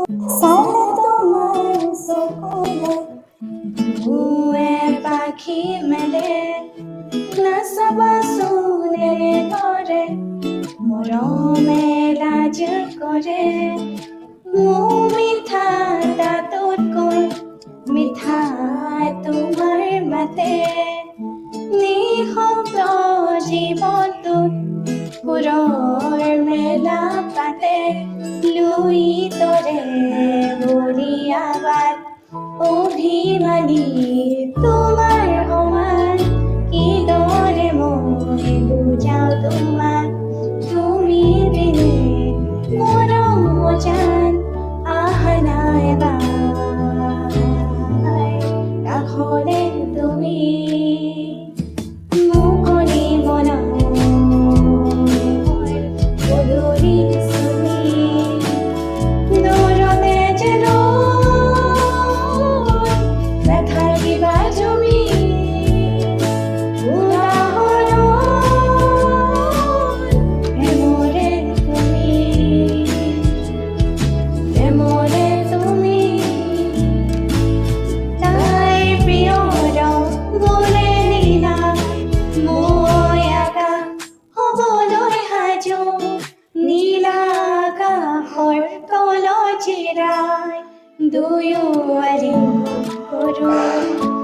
চালে তোমাৰ চকুলে ঢৌৱে পাখি মেলে নাচাবাচোন কৰে মৰমে লাজ কৰে মোৰ মিঠা তাতোতকৈ মিঠা তোমাৰ মাতে নিঃশব্দ জীৱনটোত সুৰৰ মেলা পাতে লুইতৰে বলিয়াবাদ অভিমানী তোমাৰ সমান কিদৰে মই বুজাও তোমাক তুমি বিনে মৰম জান আহা নাই বাই কাষলে তুমি মুকলি মনৰ গধূলি চুমি দূৰতে যেন নাথাকিবা তুমি উদাহৰণ প্ৰেমৰে তুমি তাই প্ৰিয়ৰ বোলে লীলা মই আকাশ হ'বলৈ সাজু নীলা আকাশৰ তলত জিৰাই দুয়ো আলিঙ্গন কৰোঁ